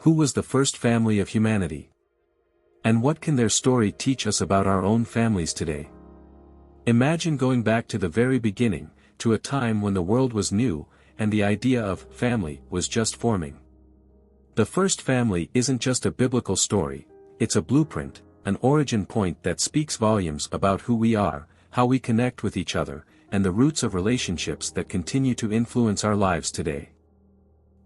Who was the first family of humanity? And what can their story teach us about our own families today? Imagine going back to the very beginning, to a time when the world was new, and the idea of family was just forming. The first family isn't just a biblical story, it's a blueprint, an origin point that speaks volumes about who we are, how we connect with each other, and the roots of relationships that continue to influence our lives today.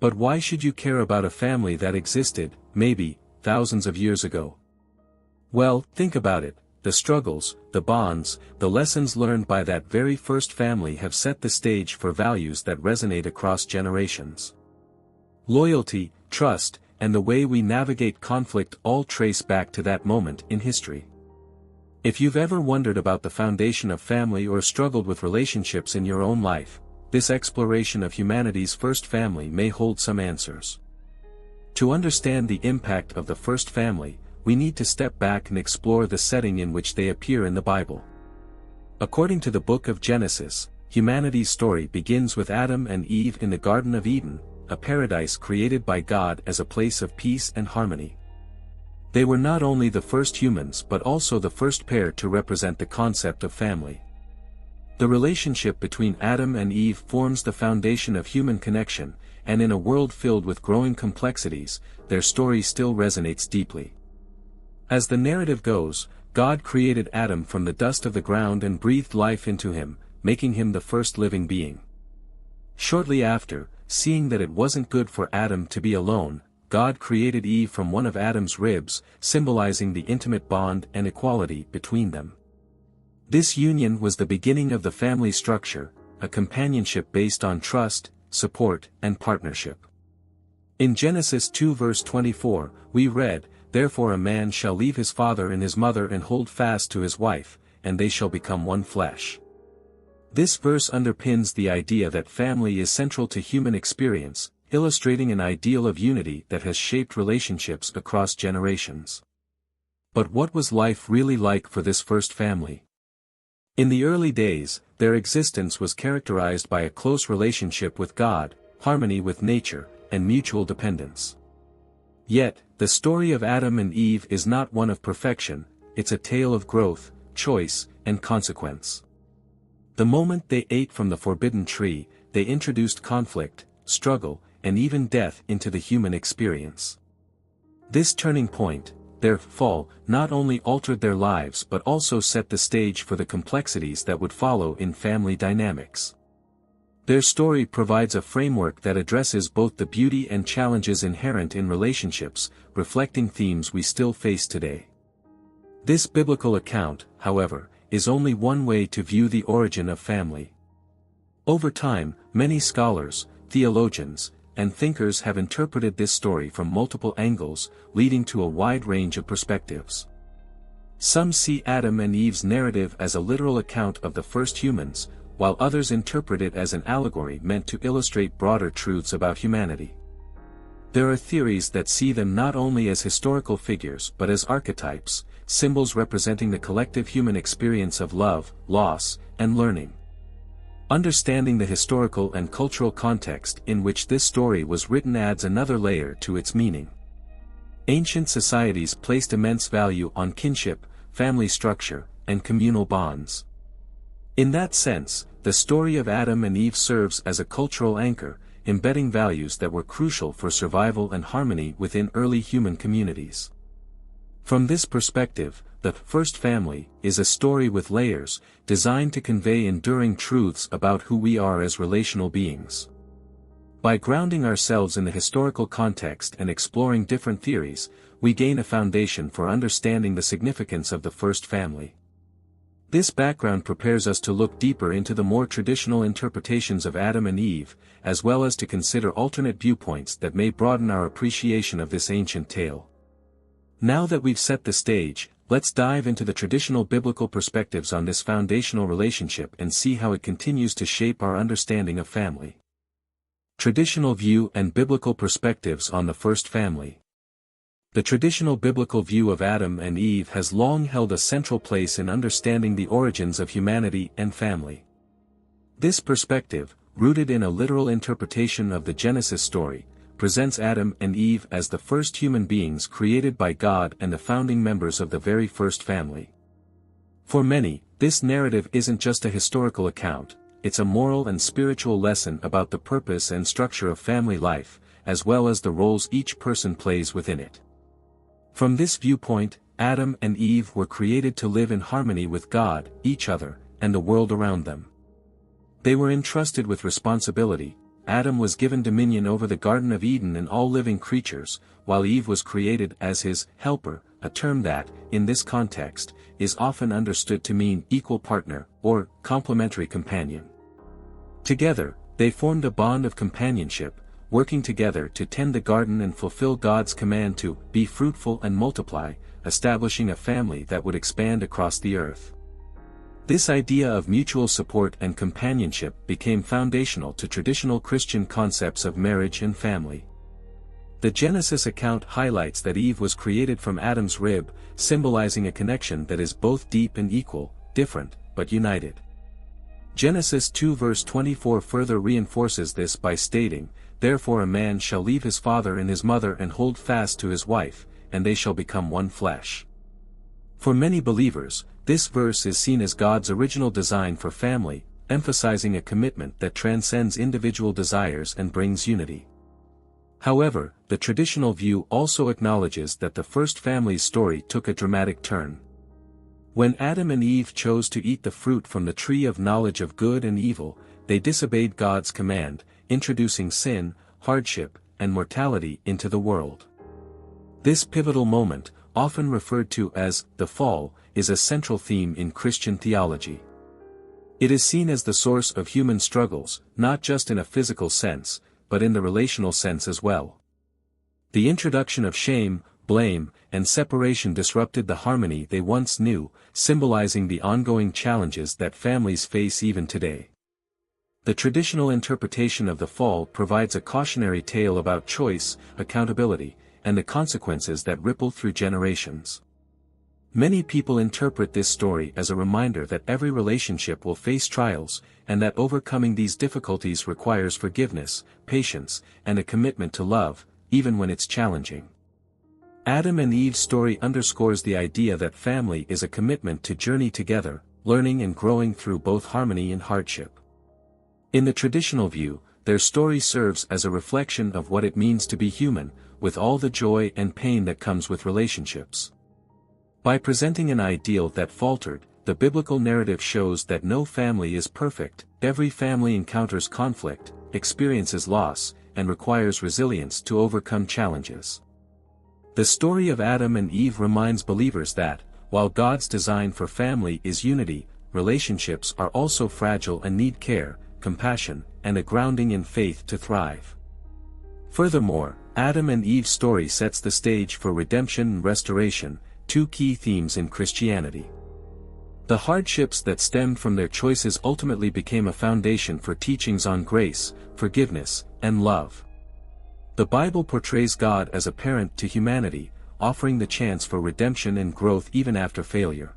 But why should you care about a family that existed, maybe, thousands of years ago? Well, think about it. The struggles, the bonds, the lessons learned by that very first family have set the stage for values that resonate across generations. Loyalty, trust, and the way we navigate conflict all trace back to that moment in history. If you've ever wondered about the foundation of family or struggled with relationships in your own life, this exploration of humanity's first family may hold some answers. To understand the impact of the first family, we need to step back and explore the setting in which they appear in the Bible. According to the book of Genesis, humanity's story begins with Adam and Eve in the Garden of Eden, a paradise created by God as a place of peace and harmony. They were not only the first humans but also the first pair to represent the concept of family. The relationship between Adam and Eve forms the foundation of human connection, and in a world filled with growing complexities, their story still resonates deeply. As the narrative goes, God created Adam from the dust of the ground and breathed life into him, making him the first living being. Shortly after, seeing that it wasn't good for Adam to be alone, God created Eve from one of Adam's ribs, symbolizing the intimate bond and equality between them. This union was the beginning of the family structure, a companionship based on trust, support, and partnership. In Genesis 2 verse 24, we read, "Therefore a man shall leave his father and his mother and hold fast to his wife, and they shall become one flesh." This verse underpins the idea that family is central to human experience, illustrating an ideal of unity that has shaped relationships across generations. But what was life really like for this first family? In the early days, their existence was characterized by a close relationship with God, harmony with nature, and mutual dependence. Yet, the story of Adam and Eve is not one of perfection, it's a tale of growth, choice, and consequence. The moment they ate from the forbidden tree, they introduced conflict, struggle, and even death into the human experience. This turning point, their fall, not only altered their lives but also set the stage for the complexities that would follow in family dynamics. Their story provides a framework that addresses both the beauty and challenges inherent in relationships, reflecting themes we still face today. This biblical account, however, is only one way to view the origin of family. Over time, many scholars, theologians, and thinkers have interpreted this story from multiple angles, leading to a wide range of perspectives. Some see Adam and Eve's narrative as a literal account of the first humans, while others interpret it as an allegory meant to illustrate broader truths about humanity. There are theories that see them not only as historical figures but as archetypes, symbols representing the collective human experience of love, loss, and learning. Understanding the historical and cultural context in which this story was written adds another layer to its meaning. Ancient societies placed immense value on kinship, family structure, and communal bonds. In that sense, the story of Adam and Eve serves as a cultural anchor, embedding values that were crucial for survival and harmony within early human communities. From this perspective, the first family is a story with layers, designed to convey enduring truths about who we are as relational beings. By grounding ourselves in the historical context and exploring different theories, we gain a foundation for understanding the significance of the first family. This background prepares us to look deeper into the more traditional interpretations of Adam and Eve, as well as to consider alternate viewpoints that may broaden our appreciation of this ancient tale. Now that we've set the stage, let's dive into the traditional biblical perspectives on this foundational relationship and see how it continues to shape our understanding of family. Traditional view and biblical perspectives on the first family. The traditional biblical view of Adam and Eve has long held a central place in understanding the origins of humanity and family. This perspective, rooted in a literal interpretation of the Genesis story, presents Adam and Eve as the first human beings created by God and the founding members of the very first family. For many, this narrative isn't just a historical account, it's a moral and spiritual lesson about the purpose and structure of family life, as well as the roles each person plays within it. From this viewpoint, Adam and Eve were created to live in harmony with God, each other, and the world around them. They were entrusted with responsibility. Adam was given dominion over the Garden of Eden and all living creatures, while Eve was created as his helper, a term that, in this context, is often understood to mean equal partner, or complementary companion. Together, they formed a bond of companionship, working together to tend the garden and fulfill God's command to be fruitful and multiply, establishing a family that would expand across the earth. This idea of mutual support and companionship became foundational to traditional Christian concepts of marriage and family. The Genesis account highlights that Eve was created from Adam's rib, symbolizing a connection that is both deep and equal, different, but united. Genesis 2 verse 24 further reinforces this by stating, "Therefore a man shall leave his father and his mother and hold fast to his wife, and they shall become one flesh." For many believers, this verse is seen as God's original design for family, emphasizing a commitment that transcends individual desires and brings unity. However, the traditional view also acknowledges that the first family's story took a dramatic turn. When Adam and Eve chose to eat the fruit from the tree of knowledge of good and evil, they disobeyed God's command, introducing sin, hardship, and mortality into the world. This pivotal moment, often referred to as the fall, is a central theme in Christian theology. It is seen as the source of human struggles, not just in a physical sense, but in the relational sense as well. The introduction of shame, blame, and separation disrupted the harmony they once knew, symbolizing the ongoing challenges that families face even today. The traditional interpretation of the fall provides a cautionary tale about choice, accountability, and the consequences that ripple through generations. Many people interpret this story as a reminder that every relationship will face trials, and that overcoming these difficulties requires forgiveness, patience, and a commitment to love, even when it's challenging. Adam and Eve's story underscores the idea that family is a commitment to journey together, learning and growing through both harmony and hardship. In the traditional view, their story serves as a reflection of what it means to be human, with all the joy and pain that comes with relationships. By presenting an ideal that faltered, the biblical narrative shows that no family is perfect. Every family encounters conflict, experiences loss, and requires resilience to overcome challenges. The story of Adam and Eve reminds believers that, while God's design for family is unity, relationships are also fragile and need care, compassion, and a grounding in faith to thrive. Furthermore, Adam and Eve's story sets the stage for redemption and restoration, two key themes in Christianity. The hardships that stemmed from their choices ultimately became a foundation for teachings on grace, forgiveness, and love. The Bible portrays God as a parent to humanity, offering the chance for redemption and growth even after failure.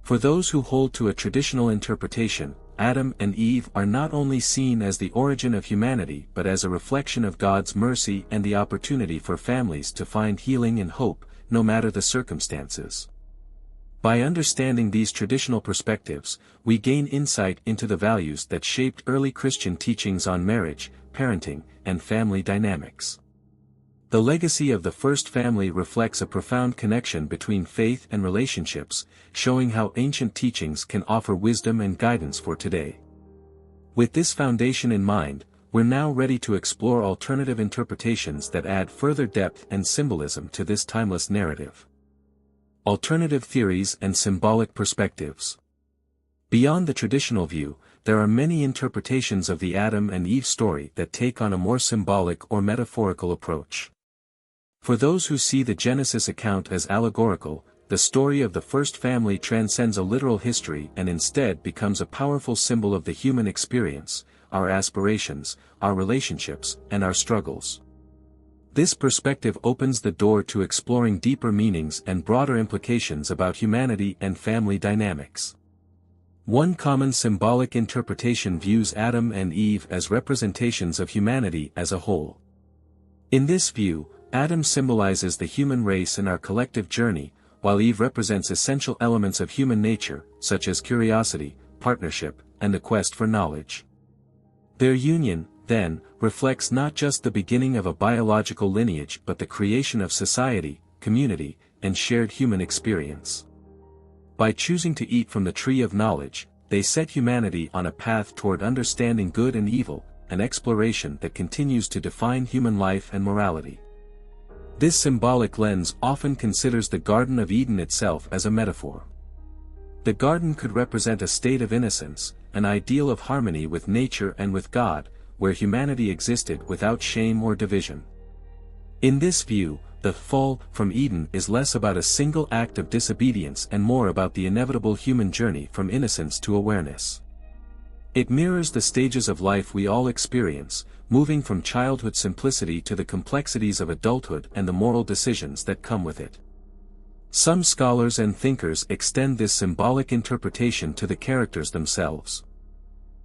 For those who hold to a traditional interpretation, Adam and Eve are not only seen as the origin of humanity but as a reflection of God's mercy and the opportunity for families to find healing and hope, no matter the circumstances. By understanding these traditional perspectives, we gain insight into the values that shaped early Christian teachings on marriage, parenting, and family dynamics. The legacy of the first family reflects a profound connection between faith and relationships, showing how ancient teachings can offer wisdom and guidance for today. With this foundation in mind, we're now ready to explore alternative interpretations that add further depth and symbolism to this timeless narrative. Alternative theories and symbolic perspectives. Beyond the traditional view, there are many interpretations of the Adam and Eve story that take on a more symbolic or metaphorical approach. For those who see the Genesis account as allegorical, the story of the first family transcends a literal history and instead becomes a powerful symbol of the human experience, our aspirations, our relationships, and our struggles. This perspective opens the door to exploring deeper meanings and broader implications about humanity and family dynamics. One common symbolic interpretation views Adam and Eve as representations of humanity as a whole. In this view, Adam symbolizes the human race and our collective journey, while Eve represents essential elements of human nature, such as curiosity, partnership, and the quest for knowledge. Their union, then, reflects not just the beginning of a biological lineage but the creation of society, community, and shared human experience. By choosing to eat from the tree of knowledge, they set humanity on a path toward understanding good and evil, an exploration that continues to define human life and morality. This symbolic lens often considers the Garden of Eden itself as a metaphor. The garden could represent a state of innocence, an ideal of harmony with nature and with God, where humanity existed without shame or division. In this view, the fall from Eden is less about a single act of disobedience and more about the inevitable human journey from innocence to awareness. It mirrors the stages of life we all experience, moving from childhood simplicity to the complexities of adulthood and the moral decisions that come with it. Some scholars and thinkers extend this symbolic interpretation to the characters themselves.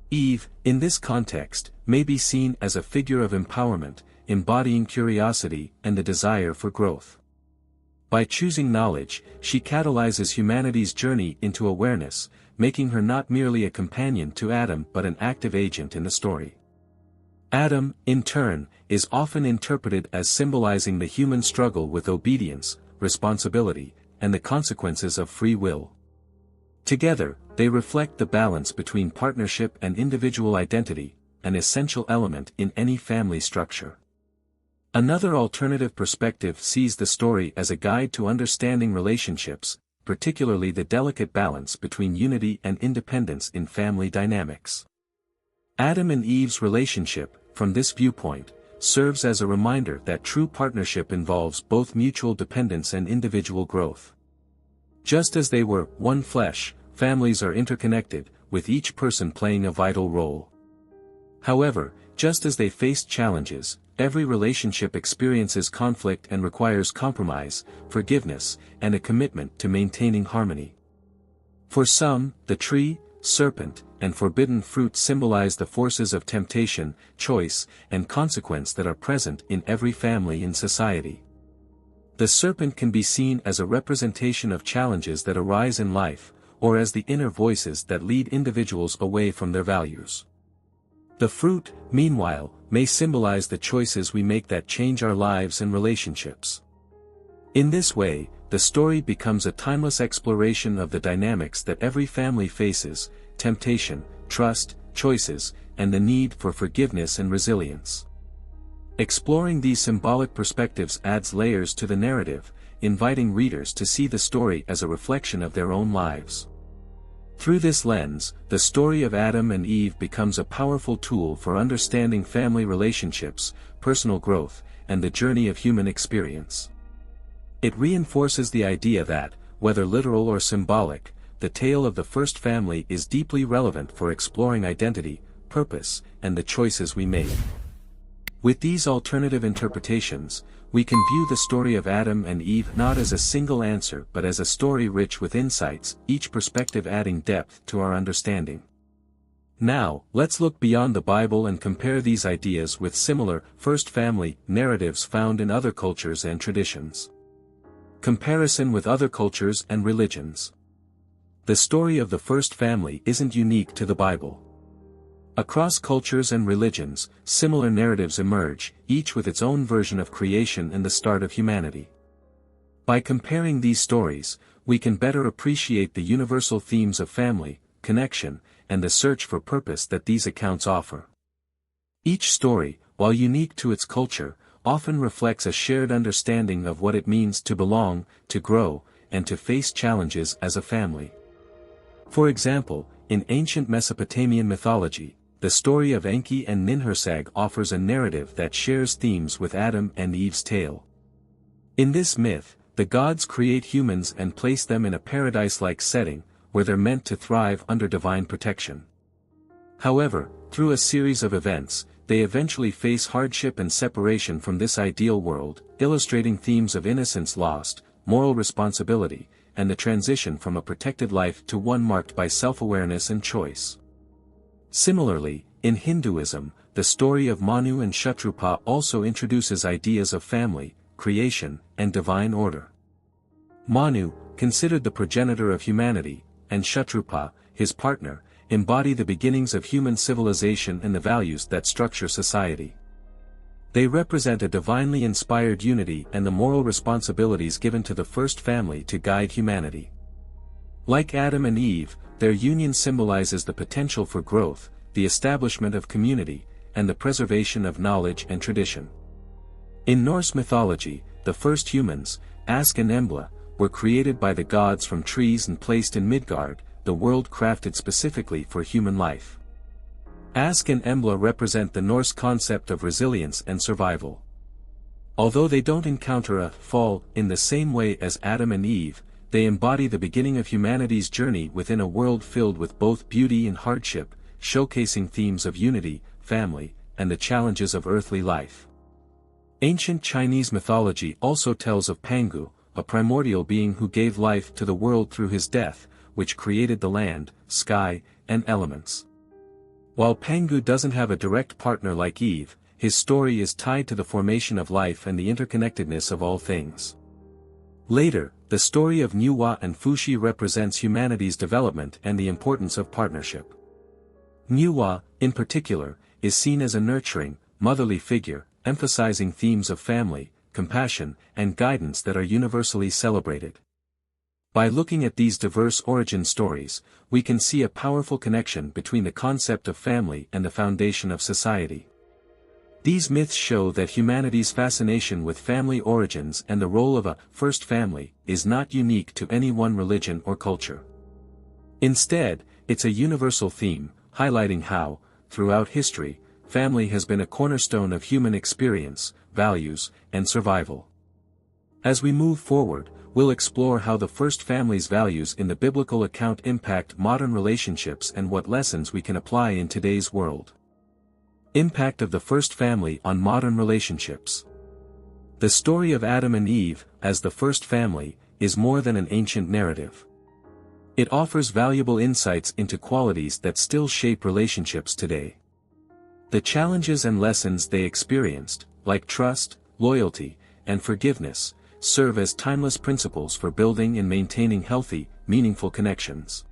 Eve, in this context, may be seen as a figure of empowerment, embodying curiosity and the desire for growth. By choosing knowledge, she catalyzes humanity's journey into awareness, making her not merely a companion to Adam but an active agent in the story. Adam, in turn, is often interpreted as symbolizing the human struggle with obedience, responsibility, and the consequences of free will. Together, they reflect the balance between partnership and individual identity, an essential element in any family structure. Another alternative perspective sees the story as a guide to understanding relationships, particularly the delicate balance between unity and independence in family dynamics. Adam and Eve's relationship, from this viewpoint, serves as a reminder that true partnership involves both mutual dependence and individual growth. Just as they were one flesh, families are interconnected, with each person playing a vital role. However, just as they faced challenges, every relationship experiences conflict and requires compromise, forgiveness, and a commitment to maintaining harmony. For some, the tree, serpent, and forbidden fruit symbolize the forces of temptation, choice, and consequence that are present in every family in society. The serpent can be seen as a representation of challenges that arise in life, or as the inner voices that lead individuals away from their values. The fruit, meanwhile, may symbolize the choices we make that change our lives and relationships. In this way, the story becomes a timeless exploration of the dynamics that every family faces: temptation, trust, choices, and the need for forgiveness and resilience. Exploring these symbolic perspectives adds layers to the narrative, inviting readers to see the story as a reflection of their own lives. Through this lens, the story of Adam and Eve becomes a powerful tool for understanding family relationships, personal growth, and the journey of human experience. It reinforces the idea that, whether literal or symbolic, the tale of the first family is deeply relevant for exploring identity, purpose, and the choices we make. With these alternative interpretations, we can view the story of Adam and Eve not as a single answer but as a story rich with insights, each perspective adding depth to our understanding. Now, let's look beyond the Bible and compare these ideas with similar, first family, narratives found in other cultures and traditions. Comparison with other cultures and religions. The story of the first family isn't unique to the Bible. Across cultures and religions, similar narratives emerge, each with its own version of creation and the start of humanity. By comparing these stories, we can better appreciate the universal themes of family, connection, and the search for purpose that these accounts offer. Each story, while unique to its culture, often reflects a shared understanding of what it means to belong, to grow, and to face challenges as a family. For example, in ancient Mesopotamian mythology, the story of Enki and Ninhursag offers a narrative that shares themes with Adam and Eve's tale. In this myth, the gods create humans and place them in a paradise-like setting, where they're meant to thrive under divine protection. However, through a series of events, they eventually face hardship and separation from this ideal world, illustrating themes of innocence lost, moral responsibility, and the transition from a protected life to one marked by self-awareness and choice. Similarly, in Hinduism, the story of Manu and Kshatrapa also introduces ideas of family, creation, and divine order. Manu, considered the progenitor of humanity, and Kshatrapa, his partner, embody the beginnings of human civilization and the values that structure society. They represent a divinely inspired unity and the moral responsibilities given to the first family to guide humanity. Like Adam and Eve, their union symbolizes the potential for growth, the establishment of community, and the preservation of knowledge and tradition. In Norse mythology, the first humans, Ask and Embla, were created by the gods from trees and placed in Midgard, the world crafted specifically for human life. Ask and Embla represent the Norse concept of resilience and survival. Although they don't encounter a fall in the same way as Adam and Eve, they embody the beginning of humanity's journey within a world filled with both beauty and hardship, showcasing themes of unity, family, and the challenges of earthly life. Ancient Chinese mythology also tells of Pangu, a primordial being who gave life to the world through his death, which created the land, sky, and elements. While Pangu doesn't have a direct partner like Eve, his story is tied to the formation of life and the interconnectedness of all things. Later, the story of Nuwa and Fuxi represents humanity's development and the importance of partnership. Nuwa, in particular, is seen as a nurturing, motherly figure, emphasizing themes of family, compassion, and guidance that are universally celebrated. By looking at these diverse origin stories, we can see a powerful connection between the concept of family and the foundation of society. These myths show that humanity's fascination with family origins and the role of a first family is not unique to any one religion or culture. Instead, it's a universal theme, highlighting how, throughout history, family has been a cornerstone of human experience, values, and survival. As we move forward, we'll explore how the first family's values in the biblical account impact modern relationships and what lessons we can apply in today's world. Impact of the first family on modern relationships. The story of Adam and Eve, as the first family, is more than an ancient narrative. It offers valuable insights into qualities that still shape relationships today. The challenges and lessons they experienced, like trust, loyalty, and forgiveness, serve as timeless principles for building and maintaining healthy, meaningful connections.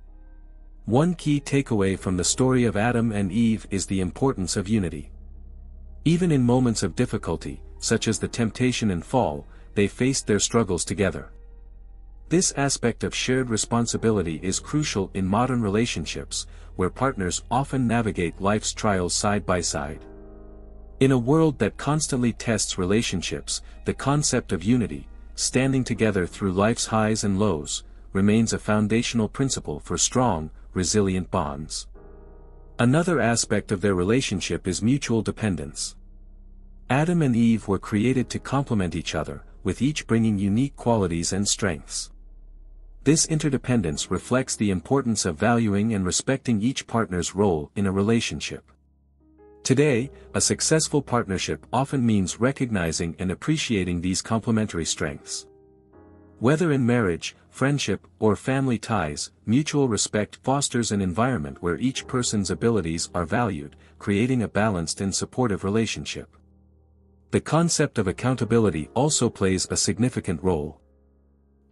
One key takeaway from the story of Adam and Eve is the importance of unity. Even in moments of difficulty, such as the temptation and fall, they faced their struggles together. This aspect of shared responsibility is crucial in modern relationships, where partners often navigate life's trials side by side. In a world that constantly tests relationships, the concept of unity, standing together through life's highs and lows, remains a foundational principle for strong, resilient bonds. Another aspect of their relationship is mutual dependence. Adam and Eve were created to complement each other, with each bringing unique qualities and strengths. This interdependence reflects the importance of valuing and respecting each partner's role in a relationship. Today, a successful partnership often means recognizing and appreciating these complementary strengths. Whether in marriage, friendship, or family ties, mutual respect fosters an environment where each person's abilities are valued, creating a balanced and supportive relationship. The concept of accountability also plays a significant role.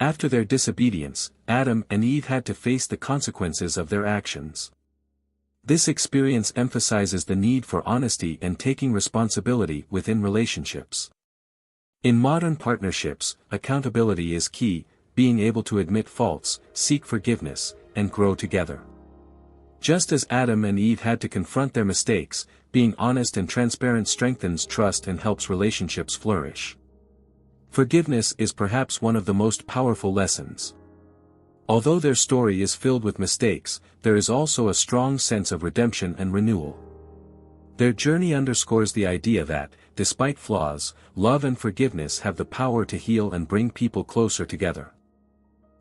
After their disobedience, Adam and Eve had to face the consequences of their actions. This experience emphasizes the need for honesty and taking responsibility within relationships. In modern partnerships, accountability is key, being able to admit faults, seek forgiveness, and grow together. Just as Adam and Eve had to confront their mistakes, being honest and transparent strengthens trust and helps relationships flourish. Forgiveness is perhaps one of the most powerful lessons. Although their story is filled with mistakes, there is also a strong sense of redemption and renewal. Their journey underscores the idea that, despite flaws, love and forgiveness have the power to heal and bring people closer together.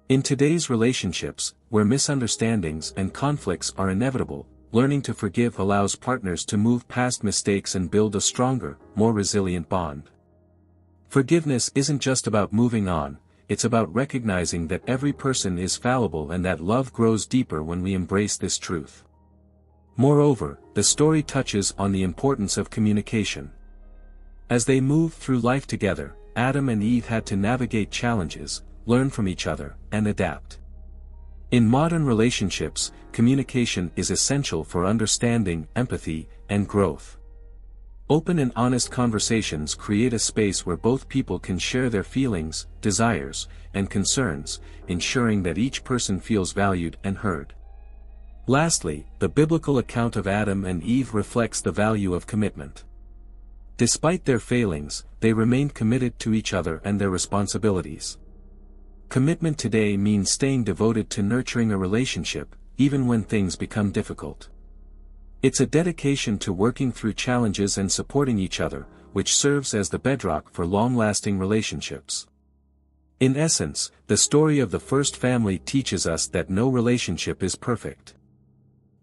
In today's relationships, where misunderstandings and conflicts are inevitable, learning to forgive allows partners to move past mistakes and build a stronger, more resilient bond. Forgiveness isn't just about moving on, it's about recognizing that every person is fallible and that love grows deeper when we embrace this truth. Moreover, the story touches on the importance of communication. As they moved through life together, Adam and Eve had to navigate challenges, learn from each other, and adapt. In modern relationships, communication is essential for understanding, empathy, and growth. Open and honest conversations create a space where both people can share their feelings, desires, and concerns, ensuring that each person feels valued and heard. Lastly, the biblical account of Adam and Eve reflects the value of commitment. Despite their failings, they remained committed to each other and their responsibilities. Commitment today means staying devoted to nurturing a relationship, even when things become difficult. It's a dedication to working through challenges and supporting each other, which serves as the bedrock for long-lasting relationships. In essence, the story of the first family teaches us that no relationship is perfect.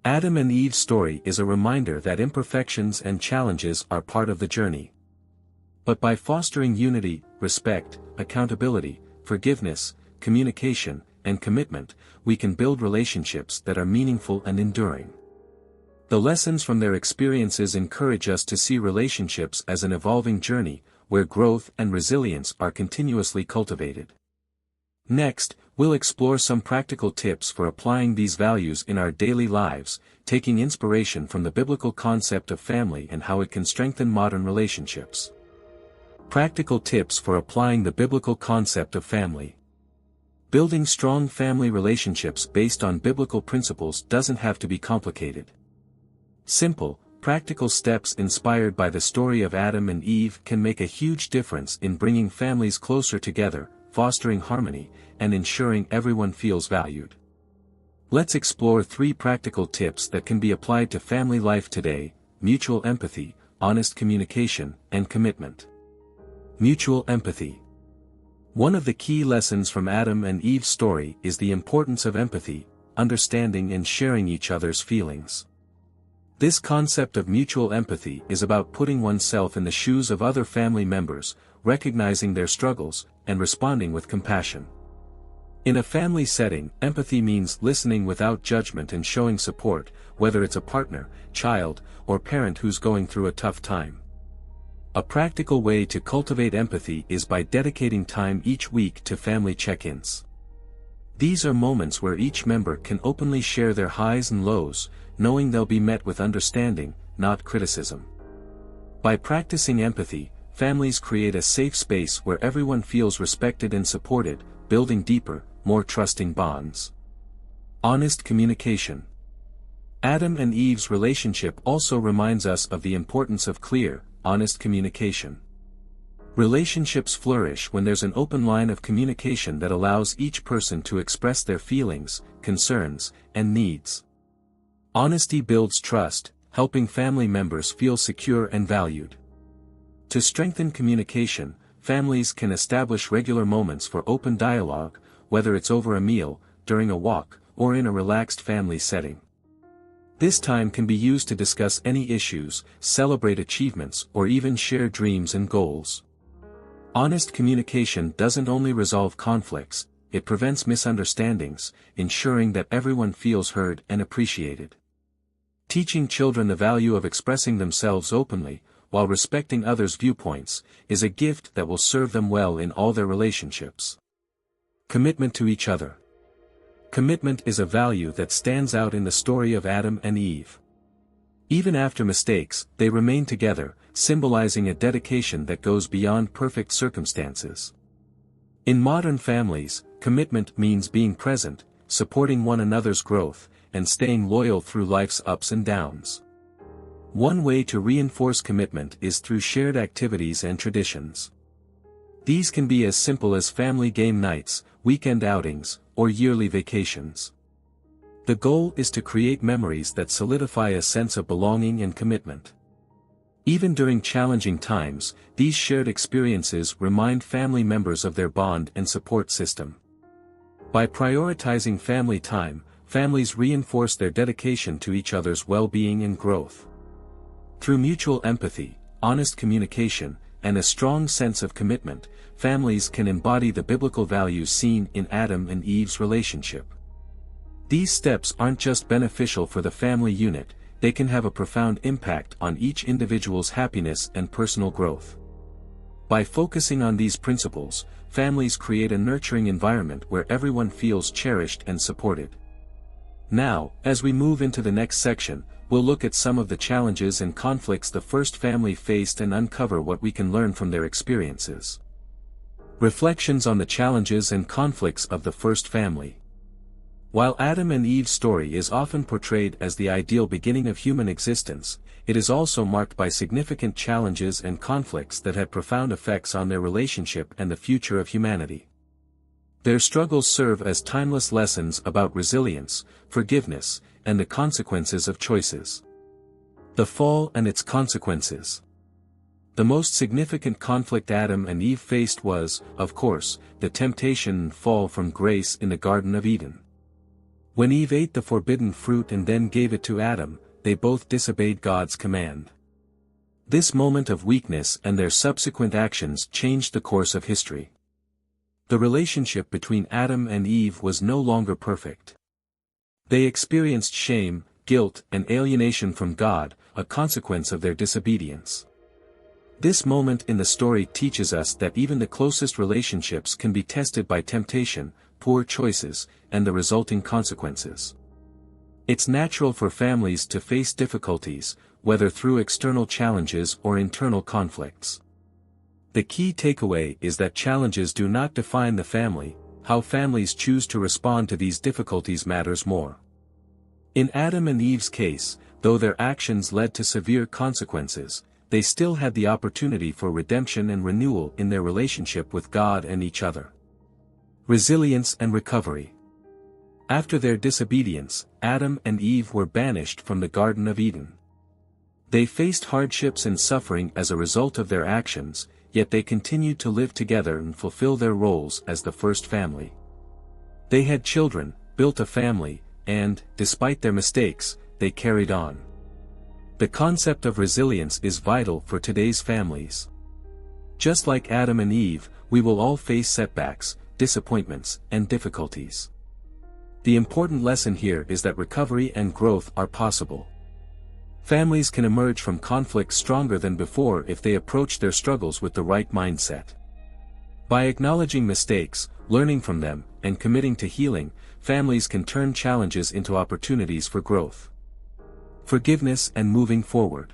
Adam and Eve's story is a reminder that imperfections and challenges are part of the journey. But by fostering unity, respect, accountability, forgiveness, communication, and commitment, we can build relationships that are meaningful and enduring. The lessons from their experiences encourage us to see relationships as an evolving journey, where growth and resilience are continuously cultivated. Next, we'll explore some practical tips for applying these values in our daily lives, taking inspiration from the biblical concept of family and how it can strengthen modern relationships. Practical tips for applying the biblical concept of family. Building strong family relationships based on biblical principles doesn't have to be complicated. Simple, practical steps inspired by the story of Adam and Eve can make a huge difference in bringing families closer together, fostering harmony, and ensuring everyone feels valued. Let's explore 3 practical tips that can be applied to family life today: mutual empathy, honest communication, and commitment. Mutual empathy. One of the key lessons from Adam and Eve's story is the importance of empathy, understanding and sharing each other's feelings. This concept of mutual empathy is about putting oneself in the shoes of other family members, recognizing their struggles, and responding with compassion. In a family setting, empathy means listening without judgment and showing support, whether it's a partner, child, or parent who's going through a tough time. A practical way to cultivate empathy is by dedicating time each week to family check-ins. These are moments where each member can openly share their highs and lows, knowing they'll be met with understanding, not criticism. By practicing empathy, families create a safe space where everyone feels respected and supported, building deeper, more trusting bonds. Honest communication. Adam and Eve's relationship also reminds us of the importance of clear, honest communication. Relationships flourish when there's an open line of communication that allows each person to express their feelings, concerns, and needs. Honesty builds trust, helping family members feel secure and valued. To strengthen communication, families can establish regular moments for open dialogue, whether it's over a meal, during a walk, or in a relaxed family setting. This time can be used to discuss any issues, celebrate achievements, or even share dreams and goals. Honest communication doesn't only resolve conflicts, it prevents misunderstandings, ensuring that everyone feels heard and appreciated. Teaching children the value of expressing themselves openly, while respecting others' viewpoints, is a gift that will serve them well in all their relationships. Commitment to each other. Commitment is a value that stands out in the story of Adam and Eve. Even after mistakes, they remain together, symbolizing a dedication that goes beyond perfect circumstances. In modern families, commitment means being present, supporting one another's growth, and staying loyal through life's ups and downs. One way to reinforce commitment is through shared activities and traditions. These can be as simple as family game nights, weekend outings, or yearly vacations. The goal is to create memories that solidify a sense of belonging and commitment. Even during challenging times, these shared experiences remind family members of their bond and support system. By prioritizing family time, families reinforce their dedication to each other's well-being and growth. Through mutual empathy, honest communication, and a strong sense of commitment, families can embody the biblical values seen in Adam and Eve's relationship. These steps aren't just beneficial for the family unit, they can have a profound impact on each individual's happiness and personal growth. By focusing on these principles, families create a nurturing environment where everyone feels cherished and supported. Now, as we move into the next section, we'll look at some of the challenges and conflicts the first family faced and uncover what we can learn from their experiences. Reflections on the challenges and conflicts of the first family. While Adam and Eve's story is often portrayed as the ideal beginning of human existence, it is also marked by significant challenges and conflicts that had profound effects on their relationship and the future of humanity. Their struggles serve as timeless lessons about resilience, forgiveness, and the consequences of choices. The fall and its consequences. The most significant conflict Adam and Eve faced was, of course, the temptation and fall from grace in the Garden of Eden. When Eve ate the forbidden fruit and then gave it to Adam, they both disobeyed God's command. This moment of weakness and their subsequent actions changed the course of history. The relationship between Adam and Eve was no longer perfect. They experienced shame, guilt, and alienation from God, a consequence of their disobedience. This moment in the story teaches us that even the closest relationships can be tested by temptation, poor choices, and the resulting consequences. It's natural for families to face difficulties, whether through external challenges or internal conflicts. The key takeaway is that challenges do not define the family. How families choose to respond to these difficulties matters more. In Adam and Eve's case, though their actions led to severe consequences, they still had the opportunity for redemption and renewal in their relationship with God and each other. Resilience and recovery. After their disobedience, Adam and Eve were banished from the Garden of Eden. They faced hardships and suffering as a result of their actions, yet they continued to live together and fulfill their roles as the first family. They had children, built a family, and, despite their mistakes, they carried on. The concept of resilience is vital for today's families. Just like Adam and Eve, we will all face setbacks, disappointments, and difficulties. The important lesson here is that recovery and growth are possible. Families can emerge from conflict stronger than before if they approach their struggles with the right mindset. By acknowledging mistakes, learning from them, and committing to healing, families can turn challenges into opportunities for growth. Forgiveness and moving forward.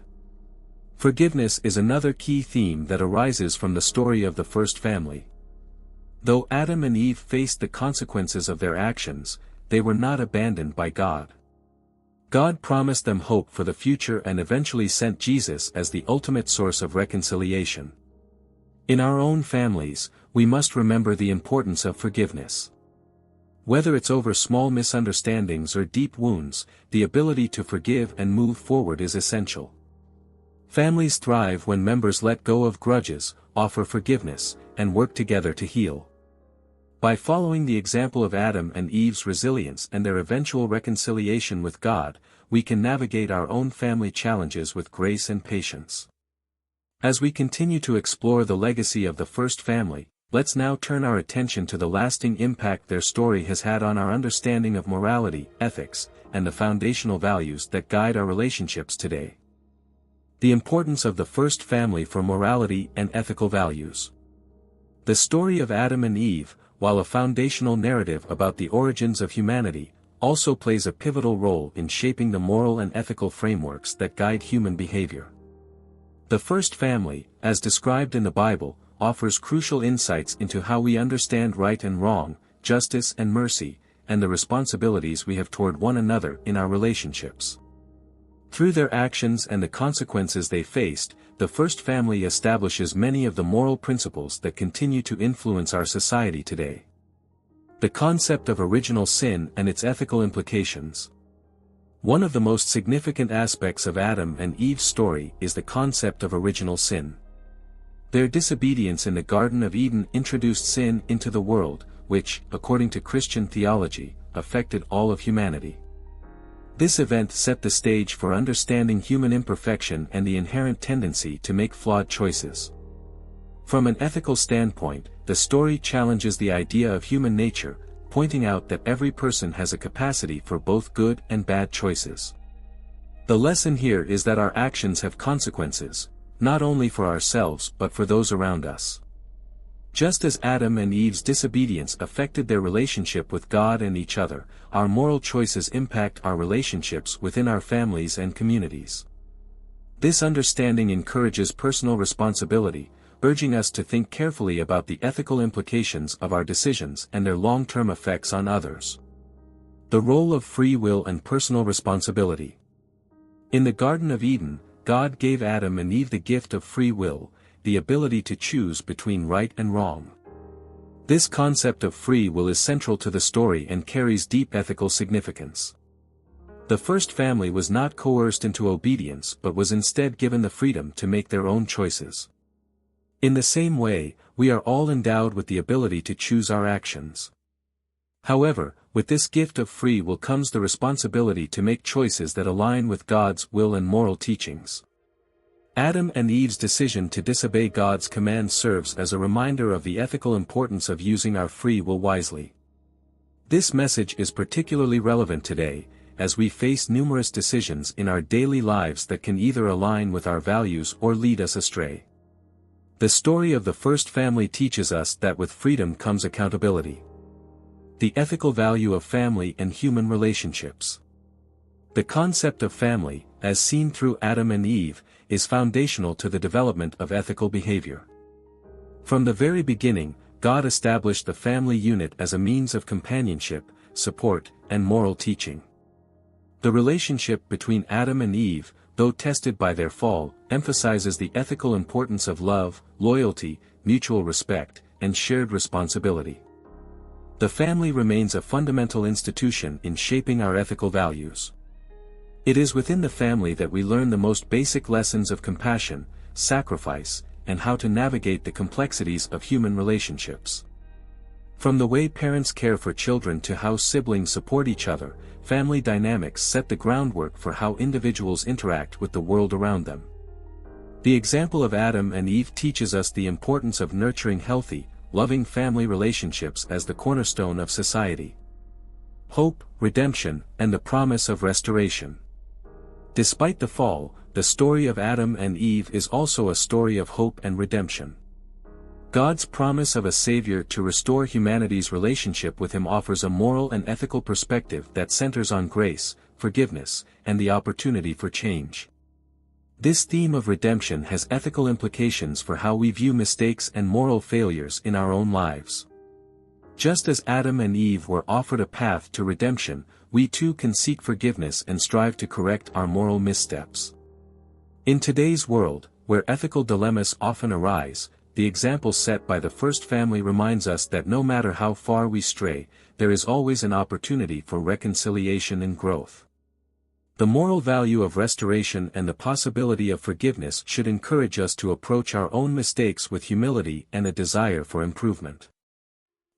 Forgiveness is another key theme that arises from the story of the first family. Though Adam and Eve faced the consequences of their actions, they were not abandoned by God. God promised them hope for the future and eventually sent Jesus as the ultimate source of reconciliation. In our own families, we must remember the importance of forgiveness. Whether it's over small misunderstandings or deep wounds, the ability to forgive and move forward is essential. Families thrive when members let go of grudges, offer forgiveness, and work together to heal. By following the example of Adam and Eve's resilience and their eventual reconciliation with God, we can navigate our own family challenges with grace and patience. As we continue to explore the legacy of the first family, let's now turn our attention to the lasting impact their story has had on our understanding of morality, ethics, and the foundational values that guide our relationships today. The importance of the first family for morality and ethical values. The story of Adam and Eve, while a foundational narrative about the origins of humanity, also plays a pivotal role in shaping the moral and ethical frameworks that guide human behavior. The first family, as described in the Bible, offers crucial insights into how we understand right and wrong, justice and mercy, and the responsibilities we have toward one another in our relationships. Through their actions and the consequences they faced, the first family establishes many of the moral principles that continue to influence our society today. The concept of original sin and its ethical implications. One of the most significant aspects of Adam and Eve's story is the concept of original sin. Their disobedience in the Garden of Eden introduced sin into the world, which, according to Christian theology, affected all of humanity. This event set the stage for understanding human imperfection and the inherent tendency to make flawed choices. From an ethical standpoint, the story challenges the idea of human nature, pointing out that every person has a capacity for both good and bad choices. The lesson here is that our actions have consequences, not only for ourselves but for those around us. Just as Adam and Eve's disobedience affected their relationship with God and each other, our moral choices impact our relationships within our families and communities. This understanding encourages personal responsibility, urging us to think carefully about the ethical implications of our decisions and their long-term effects on others. The role of free will and personal responsibility. In the Garden of Eden, God gave Adam and Eve the gift of free will, the ability to choose between right and wrong. This concept of free will is central to the story and carries deep ethical significance. The first family was not coerced into obedience but was instead given the freedom to make their own choices. In the same way, we are all endowed with the ability to choose our actions. However, with this gift of free will comes the responsibility to make choices that align with God's will and moral teachings. Adam and Eve's decision to disobey God's command serves as a reminder of the ethical importance of using our free will wisely. This message is particularly relevant today, as we face numerous decisions in our daily lives that can either align with our values or lead us astray. The story of the first family teaches us that with freedom comes accountability. The ethical value of family and human relationships. The concept of family, as seen through Adam and Eve, is foundational to the development of ethical behavior. From the very beginning, God established the family unit as a means of companionship, support, and moral teaching. The relationship between Adam and Eve, though tested by their fall, emphasizes the ethical importance of love, loyalty, mutual respect, and shared responsibility. The family remains a fundamental institution in shaping our ethical values. It is within the family that we learn the most basic lessons of compassion, sacrifice, and how to navigate the complexities of human relationships. From the way parents care for children to how siblings support each other, family dynamics set the groundwork for how individuals interact with the world around them. The example of Adam and Eve teaches us the importance of nurturing healthy, loving family relationships as the cornerstone of society. Hope, redemption, and the promise of restoration. Despite the fall, the story of Adam and Eve is also a story of hope and redemption. God's promise of a Savior to restore humanity's relationship with Him offers a moral and ethical perspective that centers on grace, forgiveness, and the opportunity for change. This theme of redemption has ethical implications for how we view mistakes and moral failures in our own lives. Just as Adam and Eve were offered a path to redemption, we too can seek forgiveness and strive to correct our moral missteps. In today's world, where ethical dilemmas often arise, the example set by the first family reminds us that no matter how far we stray, there is always an opportunity for reconciliation and growth. The moral value of restoration and the possibility of forgiveness should encourage us to approach our own mistakes with humility and a desire for improvement.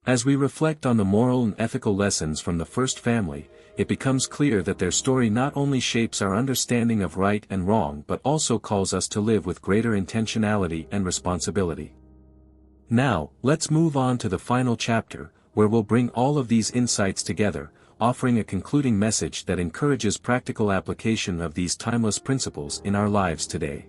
As we reflect on the moral and ethical lessons from the first family, it becomes clear that their story not only shapes our understanding of right and wrong but also calls us to live with greater intentionality and responsibility. Now, let's move on to the final chapter, where we'll bring all of these insights together, offering a concluding message that encourages practical application of these timeless principles in our lives today.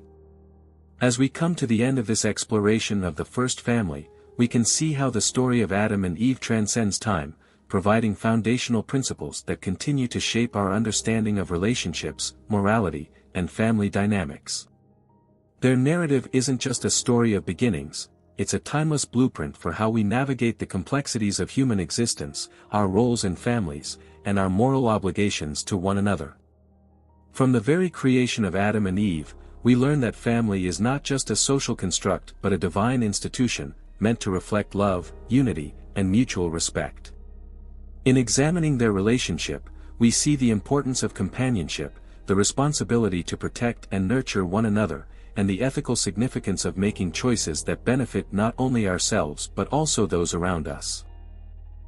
As we come to the end of this exploration of the first family, we can see how the story of Adam and Eve transcends time, providing foundational principles that continue to shape our understanding of relationships, morality, and family dynamics. Their narrative isn't just a story of beginnings, it's a timeless blueprint for how we navigate the complexities of human existence, our roles in families, and our moral obligations to one another. From the very creation of Adam and Eve, we learn that family is not just a social construct but a divine institution, meant to reflect love, unity, and mutual respect. In examining their relationship, we see the importance of companionship, the responsibility to protect and nurture one another, and the ethical significance of making choices that benefit not only ourselves but also those around us.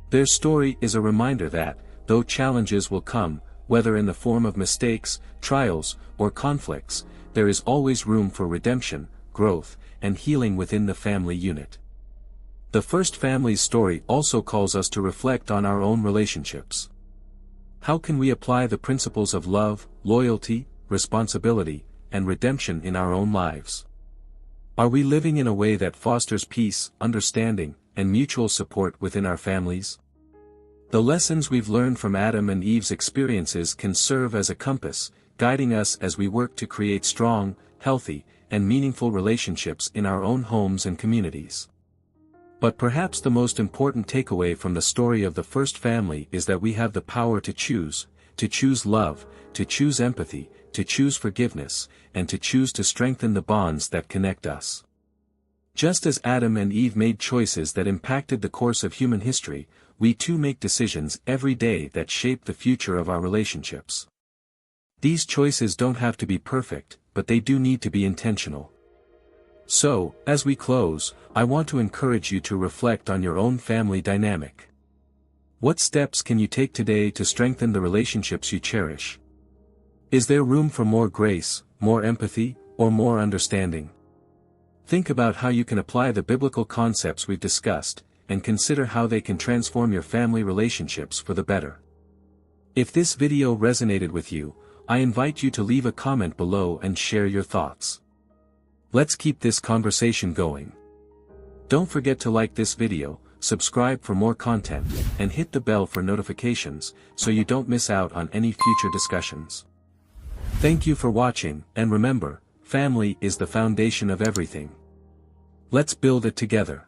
Their story is a reminder that, though challenges will come, whether in the form of mistakes, trials, or conflicts, there is always room for redemption, growth, and healing within the family unit. The first family's story also calls us to reflect on our own relationships. How can we apply the principles of love, loyalty, responsibility, and redemption in our own lives? Are we living in a way that fosters peace, understanding, and mutual support within our families? The lessons we've learned from Adam and Eve's experiences can serve as a compass, guiding us as we work to create strong, healthy, and meaningful relationships in our own homes and communities. But perhaps the most important takeaway from the story of the first family is that we have the power to choose love, to choose empathy, to choose forgiveness, and to choose to strengthen the bonds that connect us. Just as Adam and Eve made choices that impacted the course of human history, we too make decisions every day that shape the future of our relationships. These choices don't have to be perfect, but they do need to be intentional. So, as we close, I want to encourage you to reflect on your own family dynamic. What steps can you take today to strengthen the relationships you cherish? Is there room for more grace, more empathy, or more understanding? Think about how you can apply the biblical concepts we've discussed, and consider how they can transform your family relationships for the better. If this video resonated with you, I invite you to leave a comment below and share your thoughts. Let's keep this conversation going. Don't forget to like this video, subscribe for more content, and hit the bell for notifications, so you don't miss out on any future discussions. Thank you for watching, and remember, family is the foundation of everything. Let's build it together.